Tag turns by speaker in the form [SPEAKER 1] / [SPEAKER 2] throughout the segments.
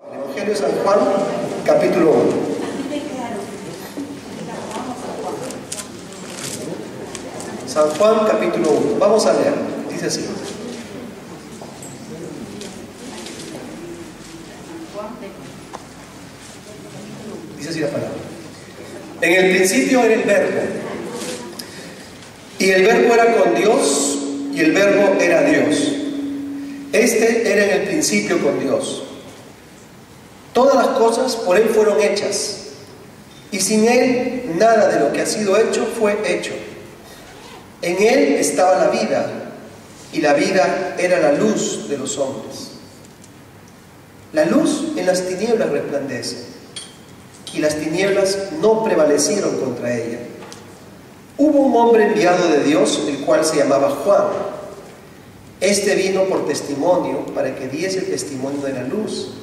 [SPEAKER 1] El Evangelio de San Juan, capítulo 1. San Juan, capítulo 1. Vamos a leer. Dice así. Dice así la palabra. En el principio era el Verbo, y el Verbo era con Dios, y el Verbo era Dios. Este era en el principio con Dios. Todas las cosas por Él fueron hechas, y sin Él nada de lo que ha sido hecho fue hecho. En Él estaba la vida, y la vida era la luz de los hombres. La luz en las tinieblas resplandece, y las tinieblas no prevalecieron contra ella. Hubo un hombre enviado de Dios, el cual se llamaba Juan. Este vino por testimonio, para que diese el testimonio de la luz,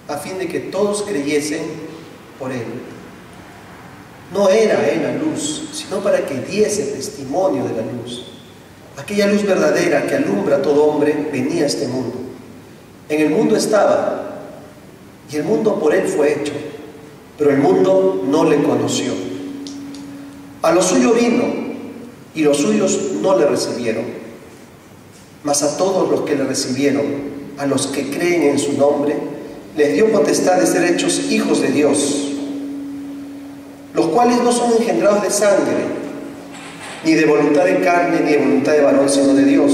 [SPEAKER 1] a fin de que todos creyesen por él. No era él la luz, sino para que diese testimonio de la luz. Aquella luz verdadera que alumbra a todo hombre venía a este mundo. En el mundo estaba, y el mundo por él fue hecho, pero el mundo no le conoció. A lo suyo vino, y los suyos no le recibieron. Mas a todos los que le recibieron, a los que creen en su nombre, les dio potestad de ser hechos hijos de Dios, los cuales no son engendrados de sangre, ni de voluntad de carne, ni de voluntad de varón, sino de Dios.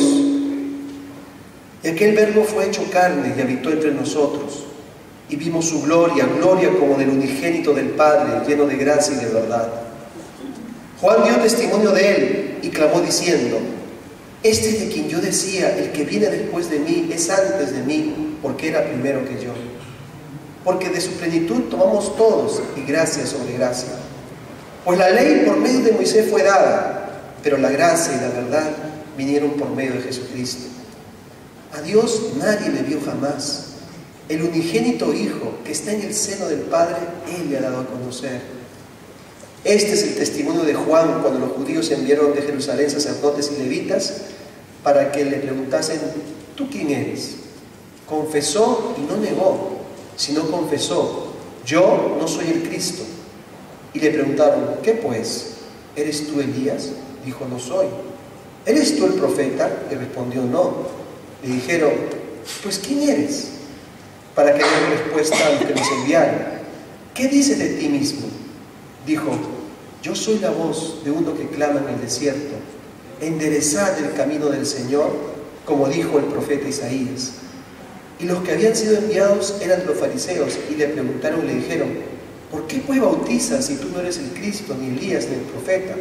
[SPEAKER 1] Y aquel Verbo fue hecho carne y habitó entre nosotros, y vimos su gloria, gloria como del unigénito del Padre, lleno de gracia y de verdad. Juan dio testimonio de él y clamó diciendo: este es de quien yo decía, el que viene después de mí es antes de mí, porque era primero que yo. Porque de su plenitud tomamos todos, y gracia sobre gracia. Pues la ley por medio de Moisés fue dada, pero la gracia y la verdad vinieron por medio de Jesucristo. A Dios nadie le vio jamás. El unigénito Hijo, que está en el seno del Padre, Él le ha dado a conocer. Este es el testimonio de Juan cuando los judíos enviaron de Jerusalén sacerdotes y levitas para que le preguntasen: ¿tú quién eres? Confesó y no negó, sino confesó: yo no soy el Cristo. Y le preguntaron: ¿qué pues? ¿Eres tú Elías? Dijo: no soy. ¿Eres tú el profeta? Y respondió: no. Le dijeron: pues ¿quién eres? Para que dé respuesta a los que nos enviaron. ¿Qué dices de ti mismo? Dijo: yo soy la voz de uno que clama en el desierto: enderezad el camino del Señor, como dijo el profeta Isaías. Y los que habían sido enviados eran los fariseos, y le preguntaron y le dijeron: ¿por qué pues bautizas si tú no eres el Cristo, ni Elías, ni el profeta?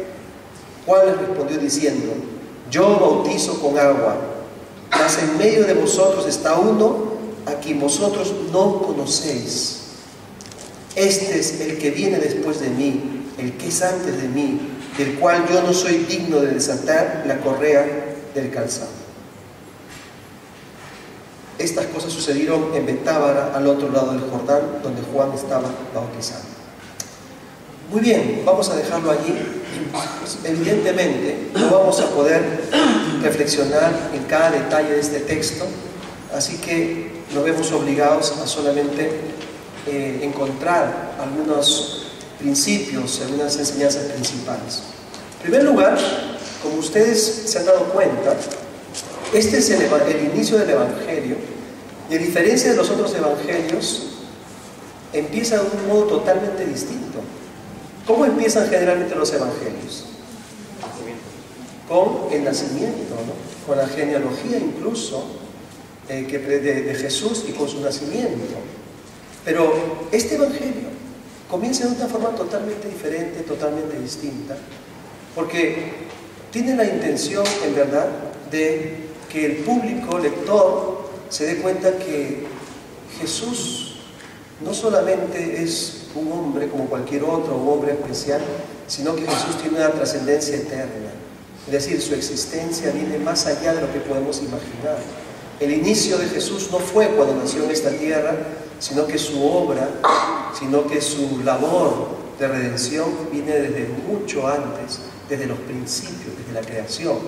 [SPEAKER 1] Juan les respondió diciendo: yo bautizo con agua, mas en medio de vosotros está uno a quien vosotros no conocéis. Este es el que viene después de mí, el que es antes de mí, del cual yo no soy digno de desatar la correa del calzado. Estas cosas sucedieron en Betábara, al otro lado del Jordán, donde Juan estaba bautizando. Muy bien, vamos a dejarlo allí. Pues, evidentemente no vamos a poder reflexionar en cada detalle de este texto, así que nos vemos obligados a solamente encontrar algunos principios, algunas enseñanzas principales. En primer lugar, como ustedes se han dado cuenta, este es el inicio del Evangelio, y a diferencia de los otros evangelios, empieza de un modo totalmente distinto. ¿Cómo empiezan generalmente los evangelios? Con el nacimiento, ¿no? Con la genealogía incluso de Jesús y con su nacimiento. Pero este evangelio comienza de una forma totalmente diferente, totalmente distinta, porque tiene la intención, en verdad, de que el público lector se dé cuenta que Jesús no solamente es un hombre como cualquier otro, un hombre especial, sino que Jesús tiene una trascendencia eterna. Es decir, su existencia viene más allá de lo que podemos imaginar. El inicio de Jesús no fue cuando nació en esta tierra, sino que su obra, sino que su labor de redención viene desde mucho antes, desde los principios, desde la creación.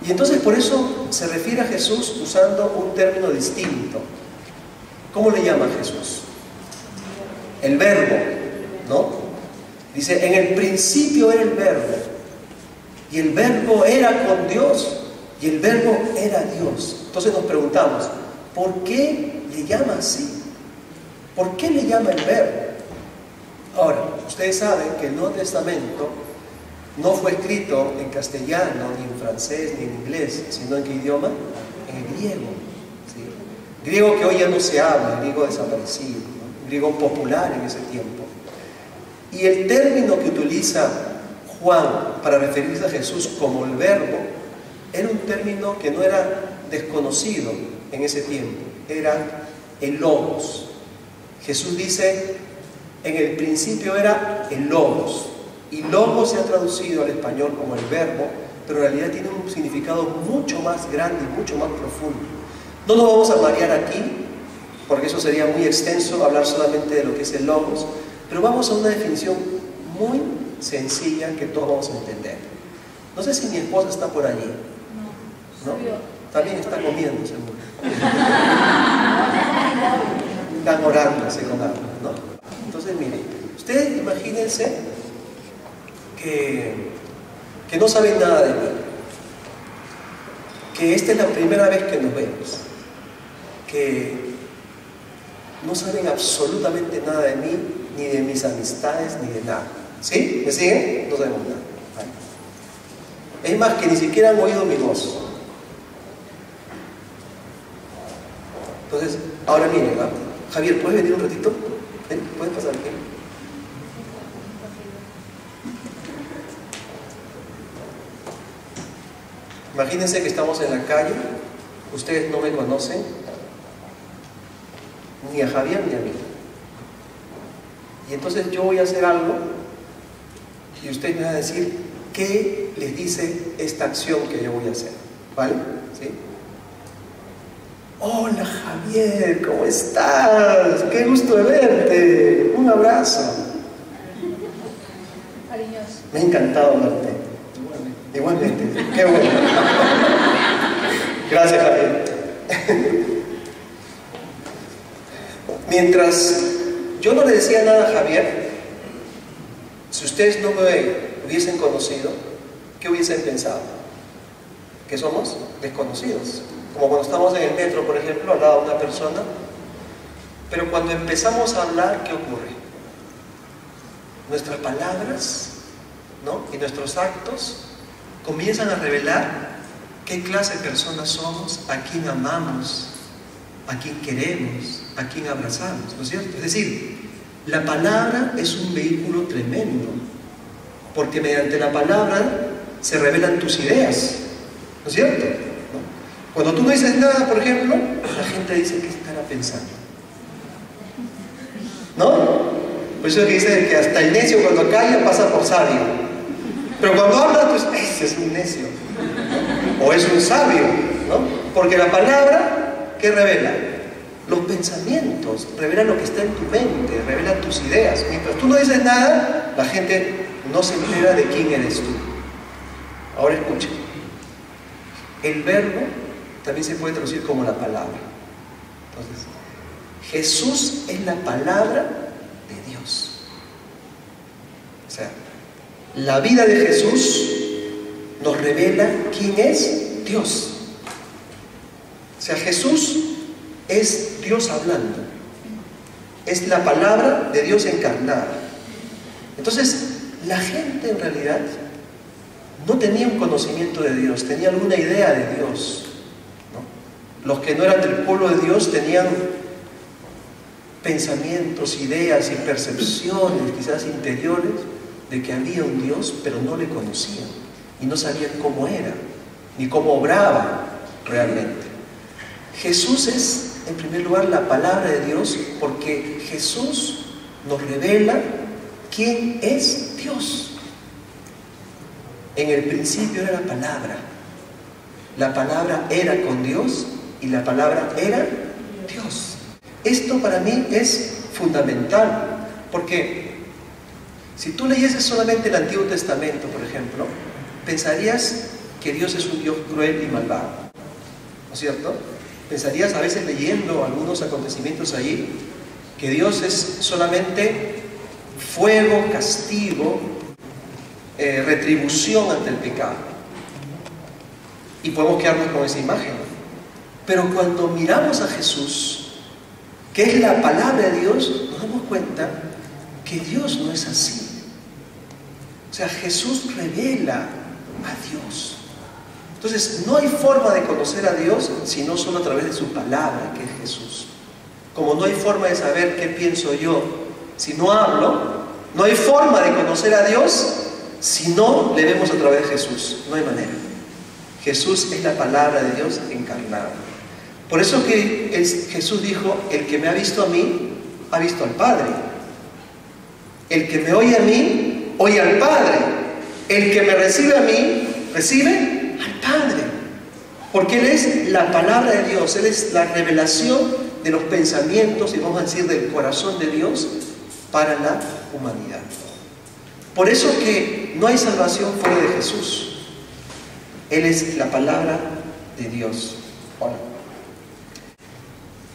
[SPEAKER 1] Y entonces por eso se refiere a Jesús usando un término distinto. ¿cómo le llama Jesús? El verbo, ¿no? Dice, en el principio era el verbo, y el verbo era con Dios, y el verbo era Dios. Entonces nos preguntamos, ¿por qué le llama así? ¿Por qué le llama el verbo? Ahora, ustedes saben que el Nuevo Testamento no fue escrito en castellano, ni en francés, ni en inglés, sino en ¿qué idioma? En el griego. ¿Sí? Griego que hoy ya no se habla, griego desaparecido, ¿no? Griego popular en ese tiempo. Y el término que utiliza Juan para referirse a Jesús como el verbo, era un término que no era desconocido en ese tiempo, era el logos. Jesús dice, en el principio era el logos, y logos se ha traducido al español como el verbo, pero en realidad tiene un significado mucho más grande y mucho más profundo. No nos vamos a marear aquí, porque eso sería muy extenso, hablar solamente de lo que es el logos, pero vamos a una definición muy sencilla que todos vamos a entender. No sé si mi esposa está por allí. ¿No? También está comiendo, seguro. Están orándose con algo, ¿no? Entonces, miren, ustedes imagínense que no saben nada de mí, que esta es la primera vez que nos vemos, que no saben absolutamente nada de mí, ni de mis amistades, ni de nada. ¿Sí? ¿Me siguen? No sabemos nada. Vale. Es más, que ni siquiera han oído mi voz. Entonces, ahora miren, ¿no? Javier, ¿puedes venir un ratito? ¿Ven? ¿Puedes pasar aquí? Imagínense que estamos en la calle, ustedes no me conocen, ni a Javier ni a mí. Y entonces yo voy a hacer algo y ustedes me van a decir qué les dice esta acción que yo voy a hacer. ¿Vale? ¿Sí? Hola Javier, ¿cómo estás? Qué gusto de verte. Un abrazo.
[SPEAKER 2] Cariñoso.
[SPEAKER 1] Me ha encantado verte. Igualmente. Qué bueno. Gracias, Javier. Mientras yo no le decía nada a Javier, si ustedes no me hubiesen conocido, ¿qué hubiesen pensado? Que somos desconocidos. Como cuando estamos en el metro, por ejemplo, al lado de una persona, pero cuando empezamos a hablar, ¿qué ocurre? Nuestras palabras, ¿no? Y nuestros actos comienzan a revelar qué clase de personas somos, a quién amamos, a quién queremos, a quién abrazamos, ¿no es cierto? Es decir, la palabra es un vehículo tremendo, porque mediante la palabra se revelan tus ideas, ¿no es cierto? Cuando tú no dices nada, por ejemplo, la gente dice, ¿qué estará pensando? ¿No? Por eso es que dice que hasta el necio cuando calla pasa por sabio. Pero cuando habla, pues, ese es un necio. O es un sabio, ¿no? Porque la palabra, ¿qué revela? Los pensamientos, revela lo que está en tu mente, revela tus ideas. Mientras tú no dices nada, la gente no se entera de quién eres tú. Ahora escucha. El verbo también se puede traducir como la palabra. Entonces, Jesús es la palabra de Dios. O sea, la vida de Jesús nos revela quién es Dios. O sea, Jesús es Dios hablando. Es la palabra de Dios encarnada. Entonces, la gente en realidad no tenía un conocimiento de Dios, tenía alguna idea de Dios, ¿no? Los que no eran del pueblo de Dios tenían pensamientos, ideas y percepciones quizás interiores de que había un Dios, pero no le conocían y no sabían cómo era, ni cómo obraba realmente. Jesús es, en primer lugar, la palabra de Dios, porque Jesús nos revela quién es Dios. En el principio era la palabra era con Dios y la palabra era Dios. Esto para mí es fundamental, porque si tú leyeses solamente el Antiguo Testamento, por ejemplo, pensarías que Dios es un Dios cruel y malvado, ¿no es cierto? pensarías a veces leyendo algunos acontecimientos allí, que Dios es solamente fuego, castigo, retribución ante el pecado. Y podemos quedarnos con esa imagen. Pero cuando miramos a Jesús, que es la palabra de Dios, nos damos cuenta que Dios no es así. O sea, Jesús revela a Dios. Entonces, no hay forma de conocer a Dios sino solo a través de su palabra, que es Jesús. Como no hay forma de saber qué pienso yo si no hablo, no hay forma de conocer a Dios si no le vemos a través de Jesús. No hay manera. Jesús es la palabra de Dios encarnada. Por eso que Jesús dijo, el que me ha visto a mí, ha visto al Padre. El que me oye a mí, oye al Padre. El que me recibe a mí, recibe al Padre, porque Él es la palabra de Dios, Él es la revelación de los pensamientos y vamos a decir del corazón de Dios para la humanidad. Por eso que no hay salvación fuera de Jesús. Él es la palabra de Dios. Bueno,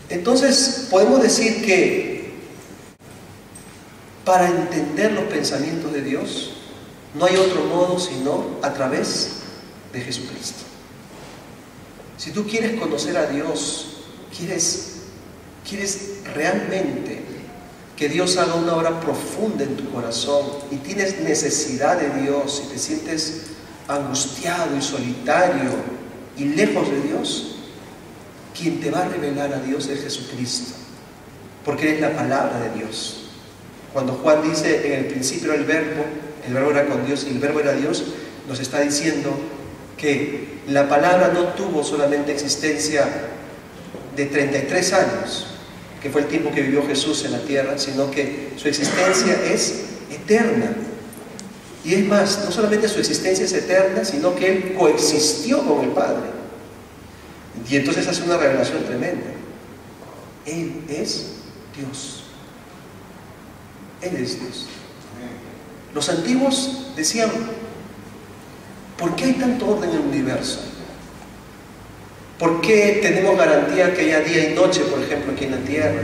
[SPEAKER 1] entonces podemos decir que para entender los pensamientos de Dios no hay otro modo sino a través de Jesucristo. Si tú quieres conocer a Dios, quieres realmente que Dios haga una obra profunda en tu corazón y tienes necesidad de Dios y te sientes angustiado y solitario y lejos de Dios, quien te va a revelar a Dios es Jesucristo, porque es la palabra de Dios. Cuando Juan dice en el principio era el verbo era con Dios y el verbo era Dios, nos está diciendo que la palabra no tuvo solamente existencia de 33 años, que fue el tiempo que vivió Jesús en la tierra, sino que su existencia es eterna. Y es más, no solamente su existencia es eterna, sino que Él coexistió con el Padre. Y entonces hace una revelación tremenda. Él es Dios. Él es Dios. Los antiguos decían, ¿por qué hay tanto orden en el universo? ¿Por qué tenemos garantía que haya día y noche, por ejemplo, aquí en la Tierra?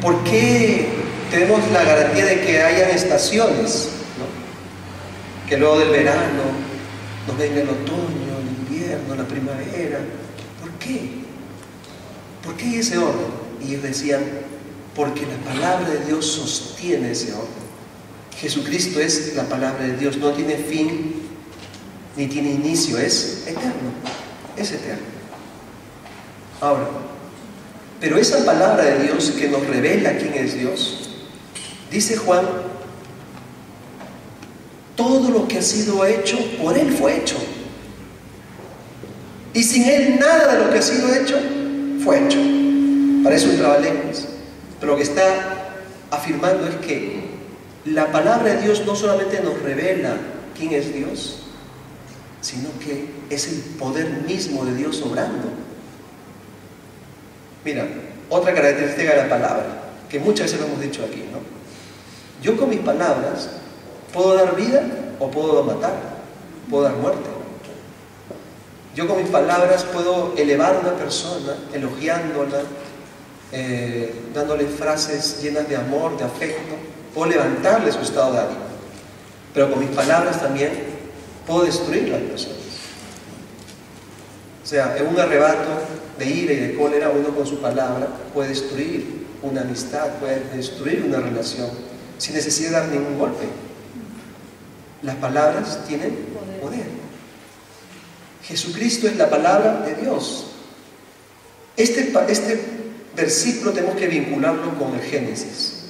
[SPEAKER 1] ¿Por qué tenemos la garantía de que hayan estaciones, ¿no? Que luego del verano nos venga el otoño, el invierno, la primavera. ¿Por qué? ¿Por qué hay ese orden? Y ellos decían, porque la palabra de Dios sostiene ese orden. Jesucristo es la palabra de Dios, no tiene fin ni tiene inicio, es eterno, es eterno. Ahora, pero esa palabra de Dios que nos revela quién es Dios, dice Juan, todo lo que ha sido hecho, por Él fue hecho. Y sin Él nada de lo que ha sido hecho, fue hecho. Parece un trabalenguas, pero lo que está afirmando es que la palabra de Dios no solamente nos revela quién es Dios, sino que es el poder mismo de Dios obrando. Mira, otra característica de la palabra, que muchas veces lo hemos dicho aquí, ¿no? Yo con mis palabras puedo dar vida o puedo matar, puedo dar muerte. Yo con mis palabras puedo elevar a una persona, elogiándola, dándole frases llenas de amor, de afecto, puedo levantarle su estado de ánimo. Pero con mis palabras también puedo destruir las personas. O sea, en un arrebato de ira y de cólera, uno con su palabra puede destruir una amistad, puede destruir una relación, sin necesidad de dar ningún golpe. Las palabras tienen poder. Jesucristo es la palabra de Dios. Este versículo tenemos que vincularlo con el Génesis.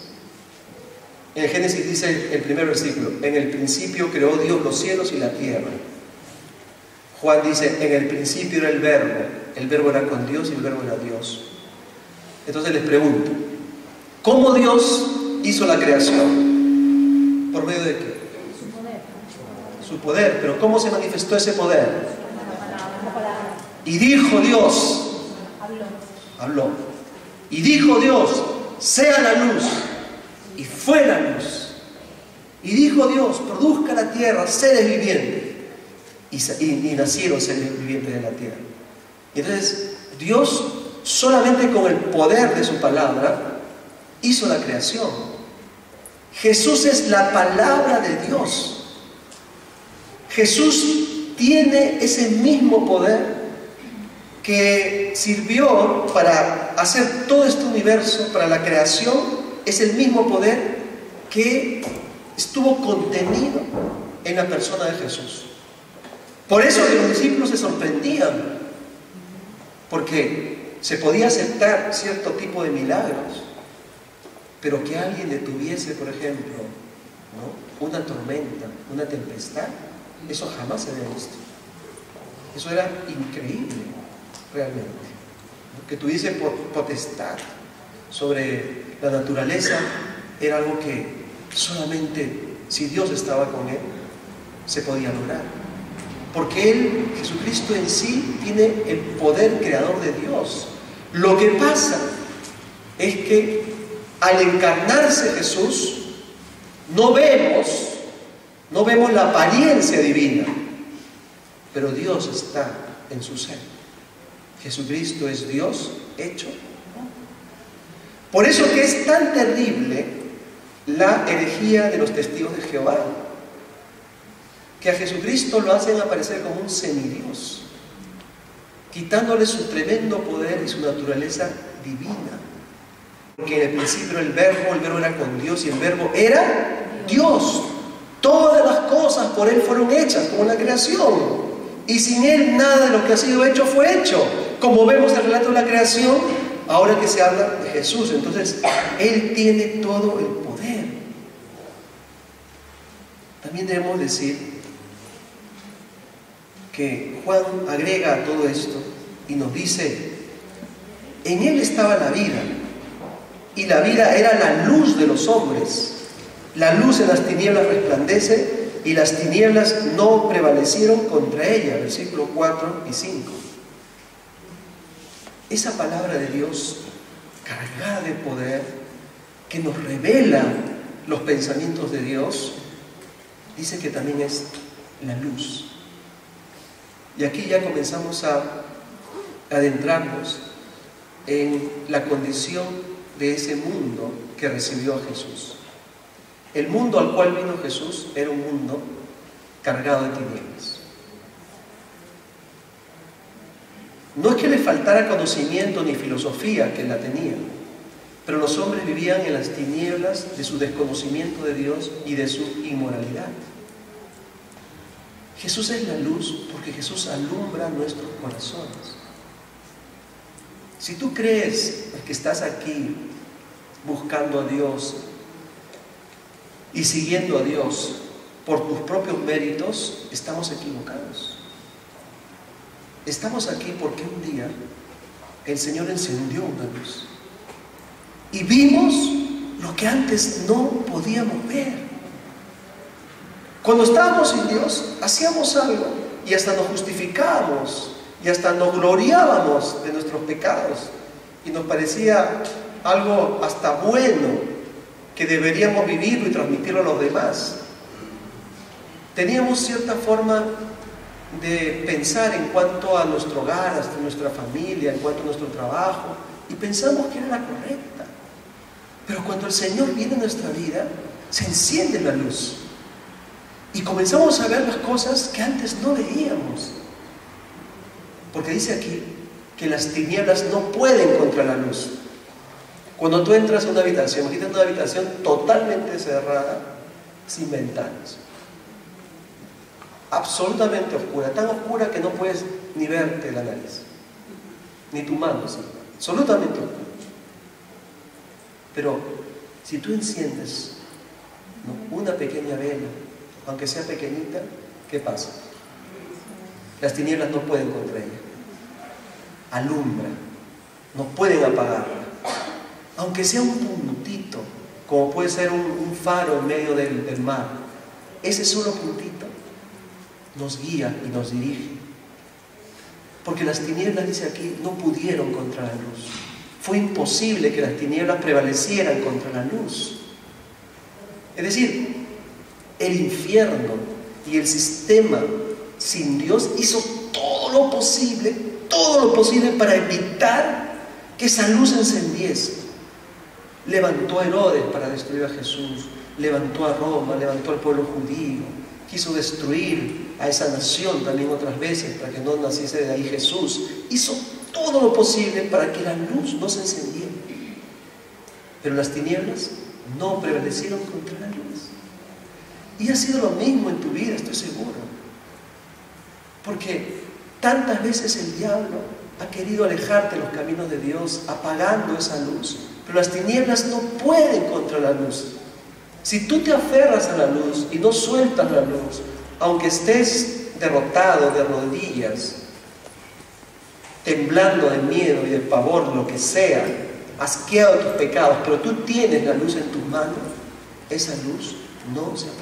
[SPEAKER 1] En el Génesis dice el primer versículo, en el principio creó Dios los cielos y la tierra. Juan dice, en el principio era el verbo era con Dios y el verbo era Dios. Entonces les pregunto, ¿cómo Dios hizo la creación? ¿Por medio de qué?
[SPEAKER 2] Su poder.
[SPEAKER 1] Su poder, pero ¿cómo se manifestó ese poder? Y dijo Dios, habló. Y dijo Dios, sea la luz. Y fue la luz. Y dijo Dios, produzca la tierra seres vivientes. Y nacieron seres vivientes de la tierra. Y entonces Dios solamente con el poder de su palabra hizo la creación. Jesús es la palabra de Dios. Jesús tiene ese mismo poder que sirvió para hacer todo este universo, para la creación. Es el mismo poder que estuvo contenido en la persona de Jesús. Por eso que los discípulos se sorprendían, porque se podía aceptar cierto tipo de milagros, pero que alguien detuviese, por ejemplo, ¿no?, una tormenta, una tempestad, eso jamás se había visto. Eso era increíble, realmente, ¿no? Que tuviese potestad sobre la naturaleza era algo que solamente si Dios estaba con él se podía lograr, porque él, Jesucristo en sí, tiene el poder creador de Dios. Lo que pasa es que al encarnarse Jesús no vemos la apariencia divina, pero Dios está en su ser. Jesucristo es Dios hecho. Por eso que es tan terrible la herejía de los testigos de Jehová, que a Jesucristo lo hacen aparecer como un semidios, quitándole su tremendo poder y su naturaleza divina. Porque en el principio el verbo era con Dios y el verbo era Dios. Todas las cosas por él fueron hechas, como la creación, y sin él nada de lo que ha sido hecho fue hecho. Como vemos el relato de la creación, ahora que se habla de Jesús, entonces él tiene todo el poder. También debemos decir que Juan agrega a todo esto y nos dice: en él estaba la vida, y la vida era la luz de los hombres. La luz en las tinieblas resplandece, y las tinieblas no prevalecieron contra ella. Versículos 4 y 5. Esa palabra de Dios, cargada de poder, que nos revela los pensamientos de Dios, dice que también es la luz. Y aquí ya comenzamos a adentrarnos en la condición de ese mundo que recibió a Jesús. El mundo al cual vino Jesús era un mundo cargado de tinieblas. No es que le faltara conocimiento ni filosofía, que la tenía, pero los hombres vivían en las tinieblas de su desconocimiento de Dios y de su inmoralidad. Jesús es la luz porque Jesús alumbra nuestros corazones. Si tú crees que estás aquí buscando a Dios y siguiendo a Dios por tus propios méritos, estamos equivocados. Estamos aquí porque un día el Señor encendió una luz y vimos lo que antes no podíamos ver. Cuando estábamos sin Dios, hacíamos algo y hasta nos justificábamos y hasta nos gloriábamos de nuestros pecados y nos parecía algo hasta bueno que deberíamos vivirlo y transmitirlo a los demás. Teníamos cierta forma de pensar en cuanto a nuestro hogar, hasta nuestra familia, en cuanto a nuestro trabajo, y pensamos que era la correcta. Pero cuando el Señor viene a nuestra vida, se enciende la luz y comenzamos a ver las cosas que antes no veíamos, porque dice aquí que las tinieblas no pueden contra la luz. Cuando tú entras a una habitación, imagínate una habitación totalmente cerrada, sin ventanas, absolutamente oscura, tan oscura que no puedes ni verte la nariz, ni tu mano, ¿sí? Absolutamente oscura. Pero si tú enciendes, ¿no?, una pequeña vela, aunque sea pequeñita, ¿qué pasa? Las tinieblas no pueden contra ella. Alumbra, no pueden apagarla. Aunque sea un puntito, como puede ser un faro en medio del mar, ese solo puntito nos guía y nos dirige. Porque las tinieblas, dice aquí, no pudieron contra la luz. Fue imposible que las tinieblas prevalecieran contra la luz. Es decir, el infierno y el sistema sin Dios hizo todo lo posible todo lo posible para evitar que esa luz se encendiese. Levantó a Herodes para destruir a Jesús, levantó a Roma, levantó al pueblo judío, quiso destruir a esa nación también otras veces para que no naciese de ahí Jesús. Hizo todo lo posible para que la luz no se encendiera. Pero las tinieblas no prevalecieron contra la luz. Y ha sido lo mismo en tu vida, estoy seguro. Porque tantas veces el diablo ha querido alejarte de los caminos de Dios, apagando esa luz. Pero las tinieblas no pueden contra la luz. Si tú te aferras a la luz y no sueltas la luz, aunque estés derrotado de rodillas, temblando de miedo y de pavor, lo que sea, asqueado de tus pecados, pero tú tienes la luz en tus manos, esa luz no se apaga.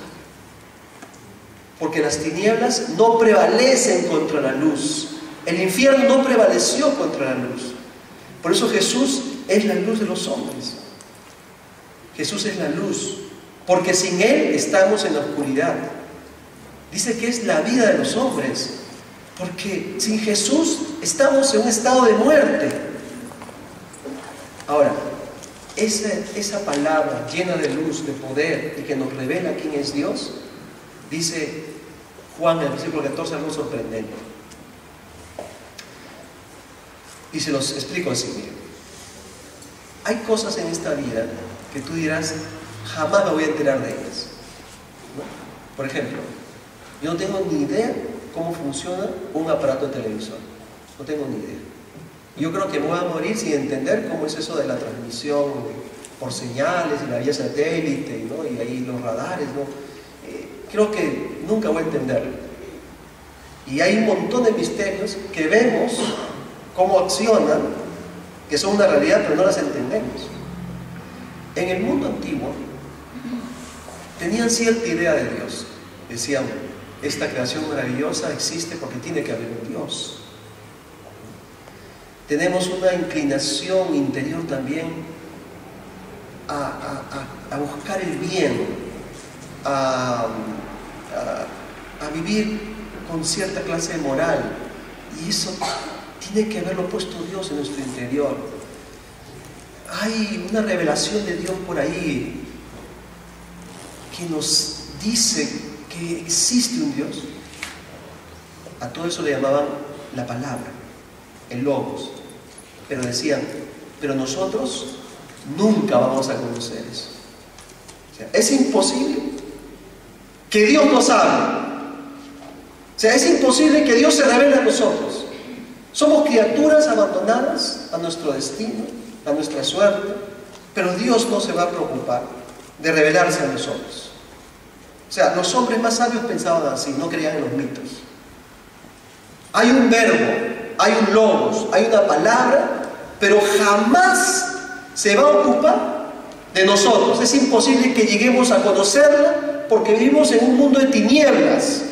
[SPEAKER 1] Porque las tinieblas no prevalecen contra la luz. El infierno no prevaleció contra la luz. Por eso Jesús es la luz de los hombres. Jesús es la luz. Porque sin Él estamos en la oscuridad. Dice que es la vida de los hombres. Porque sin Jesús estamos en un estado de muerte. Ahora, esa palabra llena de luz, de poder y que nos revela quién es Dios, dice Juan en el versículo 14 algo sorprendente. Y se los explico así, miren. Hay cosas en esta vida que tú dirás, jamás me voy a enterar de ellas, ¿no? Por ejemplo, yo no tengo ni idea cómo funciona un aparato de televisor. No tengo ni idea. Yo creo que me voy a morir sin entender cómo es eso de la transmisión por señales y la vía satélite, ¿no? Y ahí los radares, ¿no? Creo que nunca voy a entenderlo. Y hay un montón de misterios que vemos cómo accionan, que son una realidad, pero no las entendemos. En el mundo antiguo tenían cierta idea de Dios. Decían, esta creación maravillosa existe porque tiene que haber un Dios. Tenemos una inclinación interior también a buscar el bien, a vivir con cierta clase de moral, y eso tiene que haberlo puesto Dios en nuestro interior. Hay una revelación de Dios por ahí que nos dice que existe un Dios. A todo eso le llamaban la palabra, el logos. Pero decían, pero nosotros nunca vamos a conocer eso. O sea, es imposible que Dios nos hable. O sea, es imposible que Dios se revele a nosotros. Somos criaturas abandonadas a nuestro destino, a nuestra suerte, pero Dios no se va a preocupar de revelarse a nosotros. O sea, los hombres más sabios pensaban así, no creían en los mitos. Hay un verbo, hay un logos, hay una palabra, pero jamás se va a ocupar de nosotros. Es imposible que lleguemos a conocerla porque vivimos en un mundo de tinieblas.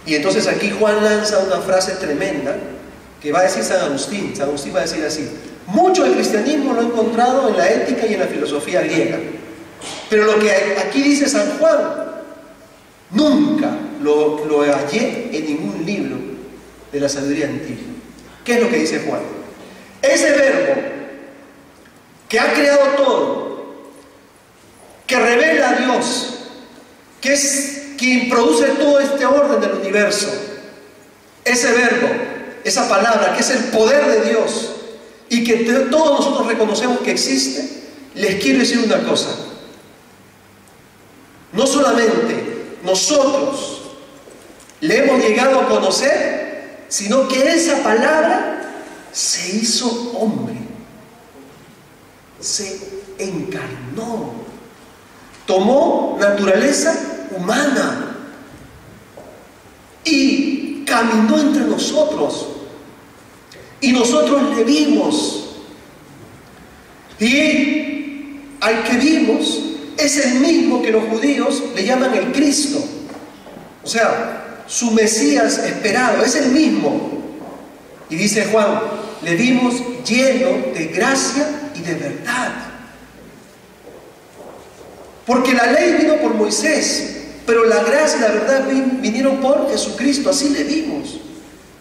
[SPEAKER 1] Y entonces aquí Juan lanza una frase tremenda que va a decir San Agustín. San Agustín va a decir así: mucho del cristianismo lo he encontrado en la ética y en la filosofía griega, pero lo que aquí dice San Juan nunca lo hallé en ningún libro de la sabiduría antigua. ¿Qué es lo que dice Juan? Ese verbo que ha creado todo, que revela a Dios, que es quien produce todo este orden del universo, ese verbo, esa palabra que es el poder de Dios y que todos nosotros reconocemos que existe, les quiero decir una cosa: no solamente nosotros le hemos llegado a conocer, sino que esa palabra se hizo hombre, se encarnó, tomó naturaleza humana y caminó entre nosotros, y nosotros le vimos, y al que vimos es el mismo que los judíos le llaman el Cristo, o sea, su Mesías esperado, es el mismo. Y dice Juan, le vimos lleno de gracia y de verdad. Porque la ley vino por Moisés, pero la gracia y la verdad vinieron por Jesucristo. Así le vimos.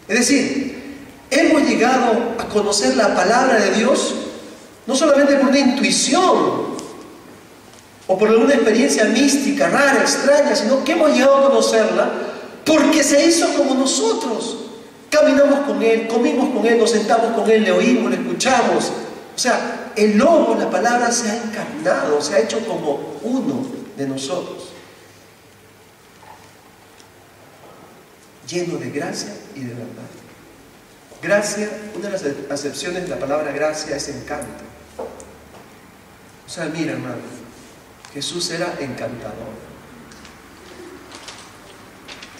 [SPEAKER 1] Es decir, hemos llegado a conocer la palabra de Dios no solamente por una intuición o por alguna experiencia mística, rara, extraña, sino que hemos llegado a conocerla porque se hizo como nosotros. Caminamos con Él, comimos con Él, nos sentamos con Él, le oímos, le escuchamos. O sea, el Logos, la palabra, se ha encarnado, se ha hecho como uno de nosotros. Lleno de gracia y de verdad. Gracia, una de las acepciones de la palabra gracia es encanto. O sea, mira, hermano, Jesús era encantador.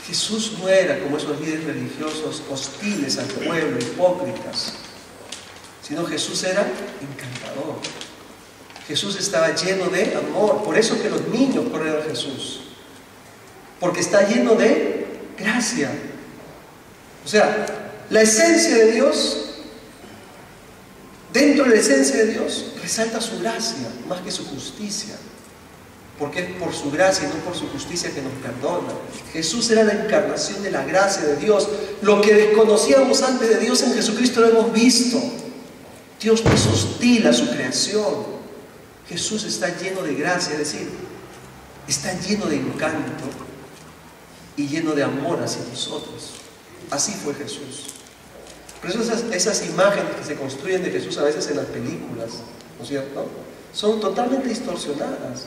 [SPEAKER 1] Jesús no era como esos líderes religiosos hostiles al pueblo, hipócritas, sino Jesús era encantador. Jesús estaba lleno de amor. Por eso que los niños corren a Jesús, porque está lleno de gracia. O sea, la esencia de Dios, dentro de la esencia de Dios, resalta su gracia más que su justicia, porque es por su gracia y no por su justicia que nos perdona. Jesús era la encarnación de la gracia de Dios. Lo que desconocíamos antes de Dios, en Jesucristo lo hemos visto. Dios no es hostil a su creación. Jesús está lleno de gracia, es decir, está lleno de encanto y lleno de amor hacia nosotros. Así fue Jesús. Por eso esas imágenes que se construyen de Jesús a veces en las películas, ¿no es cierto?, son totalmente distorsionadas.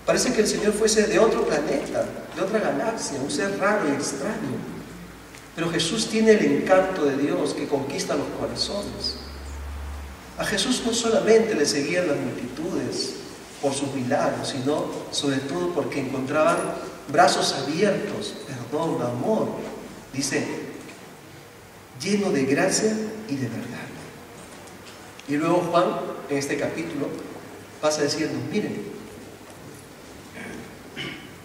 [SPEAKER 1] Parece que el Señor fuese de otro planeta, de otra galaxia, un ser raro y extraño. Pero Jesús tiene el encanto de Dios que conquista los corazones. A Jesús no solamente le seguían las multitudes por sus milagros, sino sobre todo porque encontraban brazos abiertos, perdón, amor. Dice, lleno de gracia y de verdad. Y luego Juan, en este capítulo, pasa a decirnos, miren,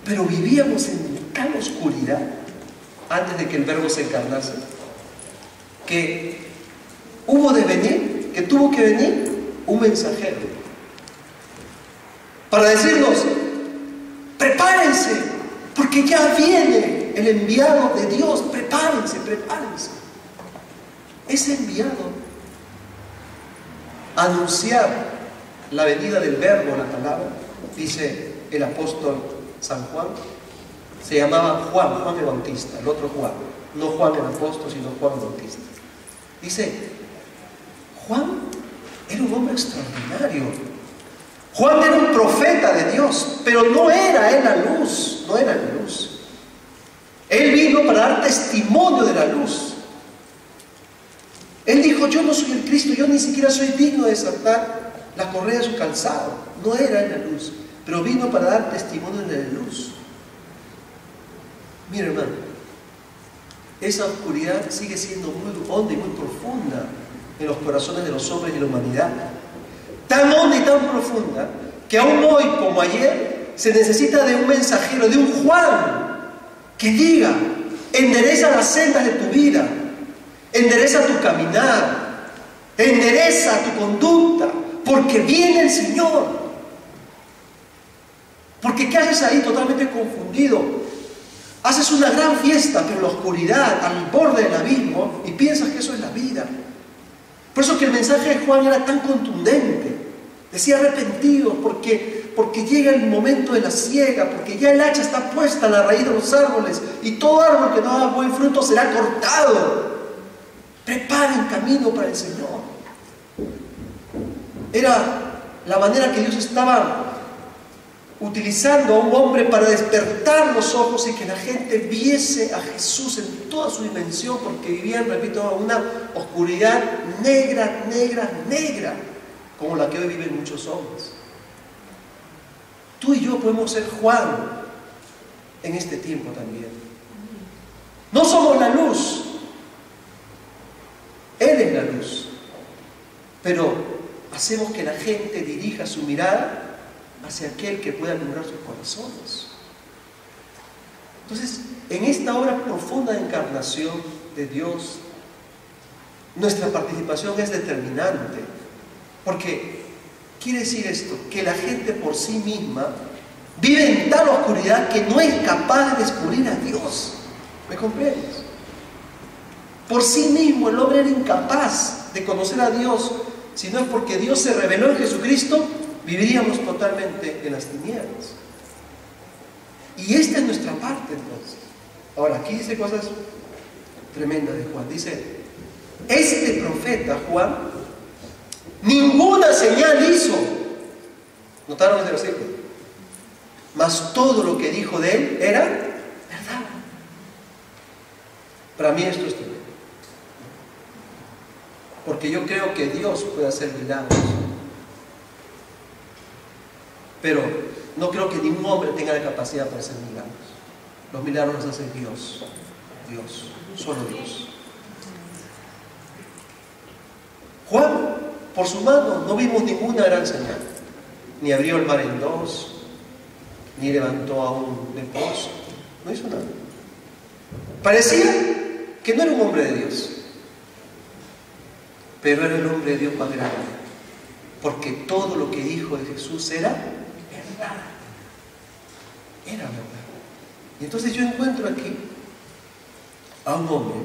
[SPEAKER 1] pero vivíamos en tal oscuridad antes de que el Verbo se encarnase, que tuvo que venir un mensajero para decirnos, prepárense, porque ya viene el enviado de Dios, prepárense, prepárense. Es enviado a anunciar la venida del Verbo, la palabra. Dice el apóstol San Juan, se llamaba Juan el Bautista, el otro Juan, no Juan el apóstol, sino Juan el Bautista. Dice, Juan era un hombre extraordinario. Juan era un profeta de Dios, pero no era él la luz, no era la luz. Él vino para dar testimonio de la luz. Él dijo, yo no soy el Cristo, yo ni siquiera soy digno de desatar la correa de su calzado. No era él la luz, pero vino para dar testimonio de la luz. Mira, hermano, esa oscuridad sigue siendo muy honda y muy profunda en los corazones de los hombres y la humanidad. Tan honda y tan profunda que aún hoy como ayer se necesita de un mensajero, de un Juan, que diga, endereza las sendas de tu vida, endereza tu caminar, endereza tu conducta, porque viene el Señor. Porque ¿qué haces ahí totalmente confundido? Haces una gran fiesta, pero la oscuridad, al borde del abismo, y piensas que eso es la vida. Por eso que el mensaje de Juan era tan contundente. Decía arrepentidos, porque llega el momento de la siega, porque ya el hacha está puesta a la raíz de los árboles, y todo árbol que no haga buen fruto será cortado. Preparen camino para el Señor. Era la manera que Dios estaba utilizando a un hombre para despertar los ojos y que la gente viese a Jesús en toda su dimensión, porque vivían, repito, una oscuridad negra, negra, negra, como la que hoy viven muchos hombres. Tú y yo podemos ser Juan en este tiempo también. No somos la luz, Él es la luz, pero hacemos que la gente dirija su mirada hacia aquel que pueda alumbrar sus corazones. Entonces, en esta obra profunda de encarnación de Dios, nuestra participación es determinante, porque quiere decir esto, que la gente por sí misma vive en tal oscuridad que no es capaz de descubrir a Dios. ¿Me comprendes? Por sí mismo el hombre era incapaz de conocer a Dios. Si no es porque Dios se reveló en Jesucristo, viviríamos totalmente en las tinieblas. Y esta es nuestra parte entonces. Ahora, aquí dice cosas tremendas de Juan. Dice, este profeta Juan ninguna señal hizo. ¿Notaron ese versículo? Mas todo lo que dijo de él era verdad. Para mí esto es tremendo. Porque yo creo que Dios puede hacer milagros. Pero no creo que ningún hombre tenga la capacidad para hacer milagros. Los milagros los hace Dios. Dios, solo Dios. Juan, por su mano, no vimos ninguna gran señal. Ni abrió el mar en dos, ni levantó a un leproso. No hizo nada. Parecía que no era un hombre de Dios. Pero era el hombre de Dios más grande. Porque todo lo que dijo de Jesús era verdad. Era verdad. Y entonces yo encuentro aquí a un hombre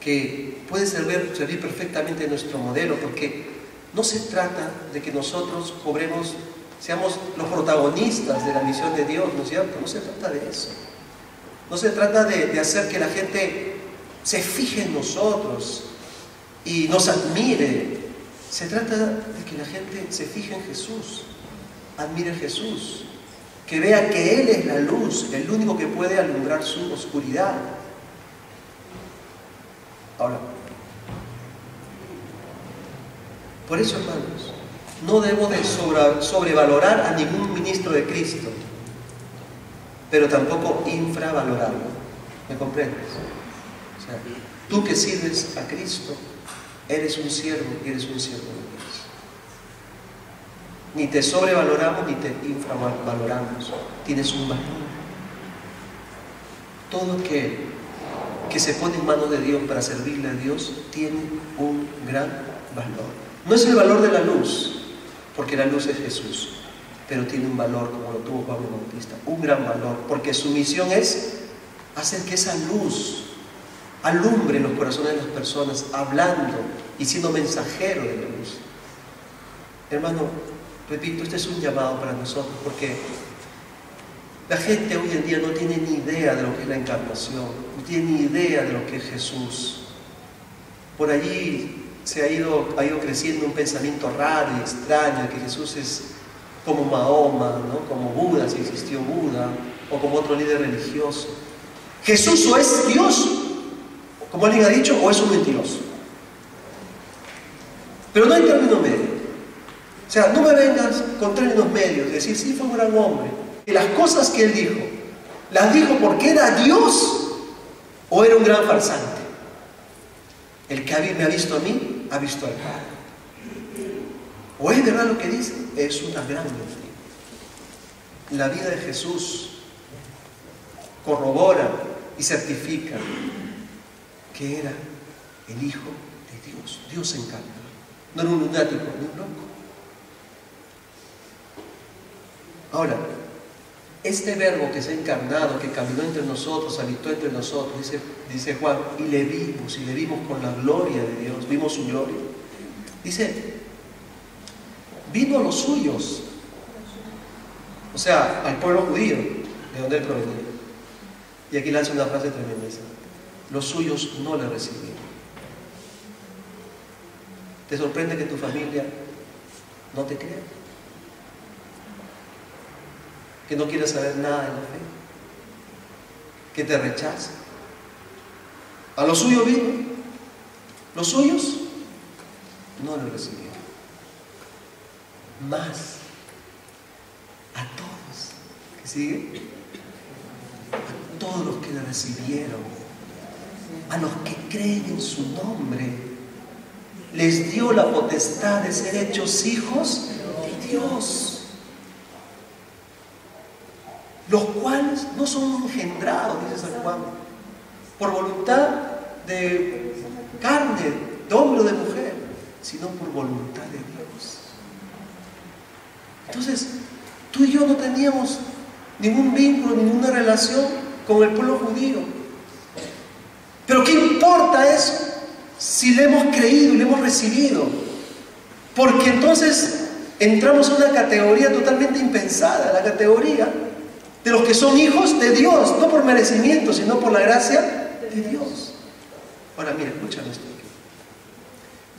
[SPEAKER 1] que puede servir perfectamente nuestro modelo, porque no se trata de que nosotros seamos los protagonistas de la misión de Dios, ¿no es cierto? No se trata de eso. No se trata de hacer que la gente se fije en nosotros y nos admire. Se trata de que la gente se fije en Jesús, admire a Jesús, que vea que Él es la luz, el único que puede alumbrar su oscuridad. Ahora, por eso, hermanos, no debemos de sobrevalorar a ningún ministro de Cristo, pero tampoco infravalorarlo. ¿Me comprendes? O sea, tú que sirves a Cristo, eres un siervo y eres un siervo de Dios. Ni te sobrevaloramos ni te infravaloramos. Tienes un valor. Todo aquel que se pone en manos de Dios para servirle a Dios tiene un gran valor. No es el valor de la luz, porque la luz es Jesús, pero tiene un valor como lo tuvo Pablo Bautista, un gran valor, porque su misión es hacer que esa luz alumbre en los corazones de las personas, hablando y siendo mensajero de la luz. Hermano, repito, este es un llamado para nosotros, porque la gente hoy en día no tiene ni idea de lo que es la encarnación, no tiene ni idea de lo que es Jesús. Por allí ha ido creciendo un pensamiento raro y extraño de que Jesús es como Mahoma, ¿no? Como Buda, si existió Buda, o como otro líder religioso. Jesús o es Dios, como alguien ha dicho, o es un mentiroso. Pero no hay término medio. O sea, no me vengas con términos medios, es decir, sí fue un gran hombre. Y las cosas que él dijo, ¿las dijo porque era Dios o era un gran farsante? El que me ha visto a mí, ha visto al Padre. ¿O es verdad lo que dice? Es una gran mentira. La vida de Jesús corrobora y certifica que era el Hijo de Dios, Dios encarnado. No era un lunático ni un loco. Ahora, este verbo que se ha encarnado, que caminó entre nosotros, habitó entre nosotros, dice Juan, y le vimos con la gloria de Dios, vimos su gloria. Dice, vino a los suyos, o sea, al pueblo judío, de donde él provenía. Y aquí lanza una frase tremenda, dice, los suyos no le recibieron. ¿Te sorprende que tu familia no te crea? Que no quiere saber nada de la fe, que te rechaza. A los suyos vino, los suyos no lo recibieron. Más a todos, ¿que sigue? A todos los que le recibieron, a los que creen en su nombre, les dio la potestad de ser hechos hijos de Dios, los cuales no son engendrados, dice San Juan, por voluntad de carne, de hombre o de mujer, sino por voluntad de Dios. Entonces, tú y yo no teníamos ningún vínculo, ninguna relación con el pueblo judío. Pero ¿qué importa importa eso si le hemos creído y le hemos recibido? Porque entonces entramos en una categoría totalmente impensada, la categoría de los que son hijos de Dios, no por merecimiento, sino por la gracia de Dios. Ahora mira, escúchame esto.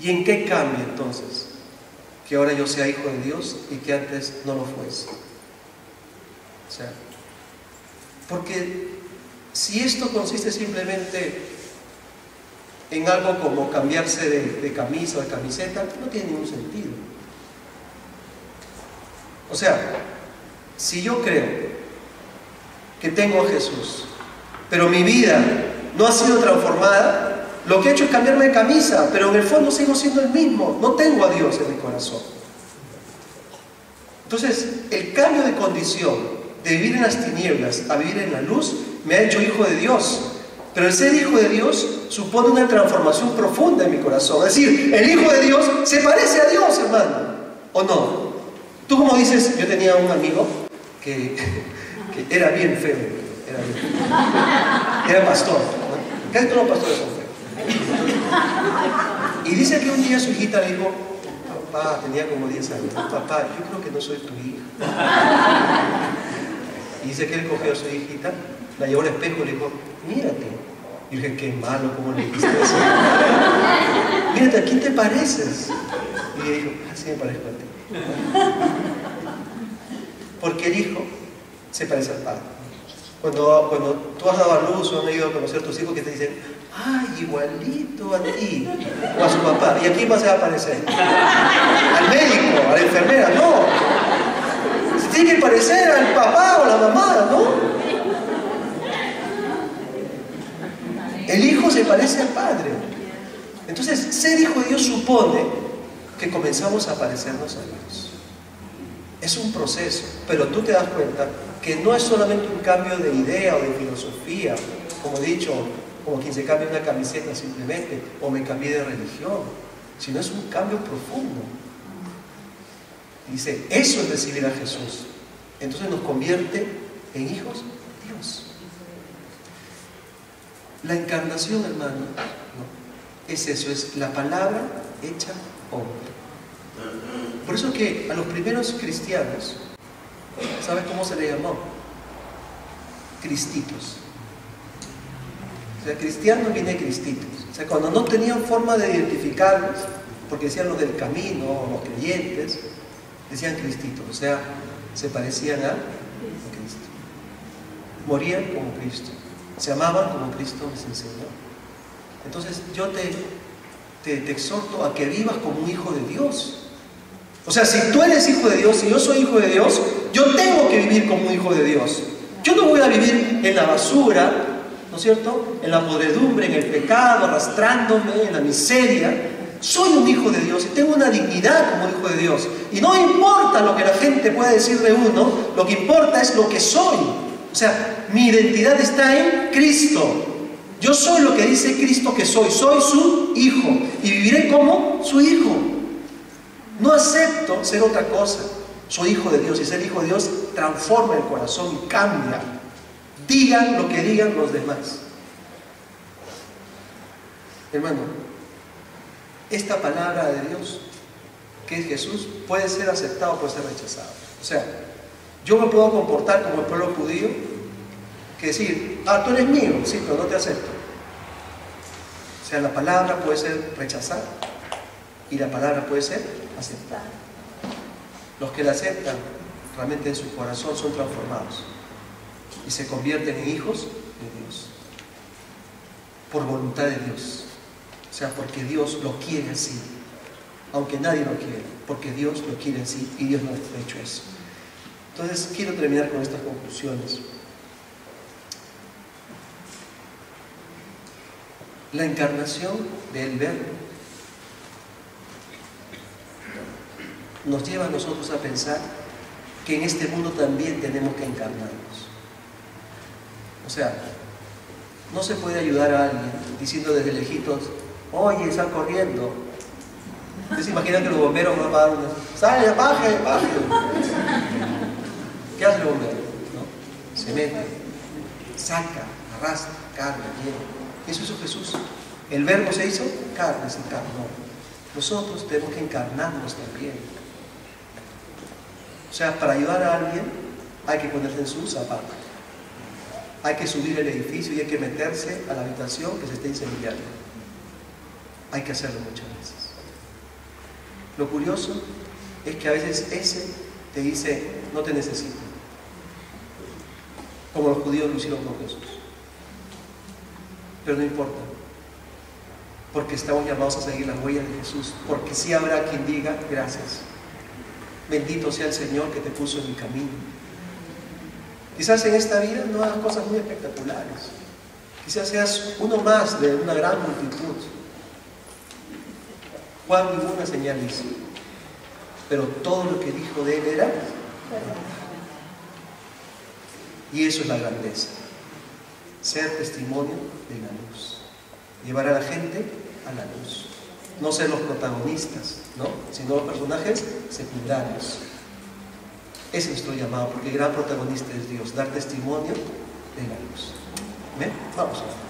[SPEAKER 1] ¿Y en qué cambia entonces que ahora yo sea hijo de Dios y que antes no lo fuese? O sea, porque si esto consiste simplemente en algo como cambiarse de camisa o de camiseta, no tiene ningún sentido. O sea, si yo creo que tengo a Jesús, pero mi vida no ha sido transformada, lo que he hecho es cambiarme de camisa, pero en el fondo sigo siendo el mismo, no tengo a Dios en mi corazón. Entonces, el cambio de condición de vivir en las tinieblas a vivir en la luz me ha hecho hijo de Dios. Pero el ser hijo de Dios supone una transformación profunda en mi corazón. Es decir, el hijo de Dios se parece a Dios, hermano, ¿o no? Tú como dices, yo tenía un amigo que era bien feo, era pastor, ¿no? Casi todos los pastores son feos. Y dice que un día su hijita le dijo, papá, tenía como 10 años, papá, yo creo que no soy tu hija. Y dice que él cogió a su hijita, la llevó al espejo y le dijo, mírate. Y dije, qué malo, ¿cómo le dijiste eso? Mírate, ¿a quién te pareces? Y le dijo, así me parezco a ti. Porque el hijo se parece al padre. Cuando tú has dado a luz o han ido a conocer a tus hijos que te dicen, ¡ay, igualito a ti! O a su papá. ¿Y a quién más se va a parecer? Al médico, a la enfermera, no. Se tiene que parecer al papá o a la mamá, ¿no? El hijo se parece al padre. Entonces, ser hijo de Dios supone que comenzamos a parecernos a Dios. Es un proceso, pero tú te das cuenta que no es solamente un cambio de idea o de filosofía, como he dicho, como quien se cambia una camiseta simplemente, o me cambié de religión, sino es un cambio profundo. Y dice, eso es recibir a Jesús. Entonces nos convierte en hijos de Dios. La encarnación, hermano, ¿no? Es eso, es la palabra hecha hombre. Por eso que a los primeros cristianos, ¿sabes cómo se le llamó? Cristitos. O sea, cristiano viene de cristitos. O sea, cuando no tenían forma de identificarlos, porque decían los del camino, los creyentes, decían cristitos. O sea, se parecían a Cristo. Morían como Cristo. Se amaban como Cristo les enseñó. Entonces yo te exhorto a que vivas como un hijo de Dios. O sea, si tú eres hijo de Dios y yo soy hijo de Dios, yo tengo que vivir como un hijo de Dios. Yo no voy a vivir en la basura, ¿no es cierto? En la podredumbre, en el pecado, arrastrándome, en la miseria. Soy un hijo de Dios y tengo una dignidad como hijo de Dios. Y no importa lo que la gente pueda decir de uno, lo que importa es lo que soy. O sea, mi identidad está en Cristo. Yo soy lo que dice Cristo que soy. Soy su hijo y viviré como su hijo. No acepto ser otra cosa. Soy hijo de Dios y ser hijo de Dios transforma el corazón y cambia. Digan lo que digan los demás. Hermano, esta palabra de Dios, que es Jesús, puede ser aceptado o puede ser rechazado. O sea, yo me puedo comportar como el pueblo judío, que decir, tú eres mío, sí, pero no te acepto. O sea, la palabra puede ser rechazada y la palabra puede ser aceptada. Los que la aceptan, realmente en su corazón son transformados y se convierten en hijos de Dios, por voluntad de Dios. O sea, porque Dios lo quiere así, aunque nadie lo quiere, porque Dios lo quiere así y Dios no ha hecho eso. Entonces, quiero terminar con estas conclusiones. La encarnación del Verbo nos lleva a nosotros a pensar que en este mundo también tenemos que encarnarnos. O sea, no se puede ayudar a alguien diciendo desde lejitos, oye, sal corriendo. ¿Ustedes se imaginan que los bomberos van a dar una... ¡Sale, baje! ¿Qué hace el bombero? ¿No? Se mete, saca, arrastra, carga, lleva. Eso hizo Jesús. El verbo se hizo carne, se encarnó. Nosotros tenemos que encarnarnos también. O sea, para ayudar a alguien hay que ponerse en su zapato. Hay que subir el edificio y hay que meterse a la habitación que se está incendiando. Hay que hacerlo muchas veces. Lo curioso es que a veces ese te dice, no te necesito. Como los judíos lo hicieron con Jesús. Pero no importa. Porque estamos llamados a seguir las huellas de Jesús. Porque sí habrá quien diga, gracias. Bendito sea el Señor que te puso en mi camino. Quizás en esta vida no hagas cosas muy espectaculares. Quizás seas uno más de una gran multitud. Juan ninguna señal hizo. Pero todo lo que dijo de él era. Y eso es la grandeza. Ser testimonio de la luz. Llevar a la gente a la luz. No ser los protagonistas, ¿no? Sino los personajes secundarios. Ese es nuestro llamado, porque el gran protagonista es Dios, dar testimonio de la luz. ¿Ven? Vamos a ver.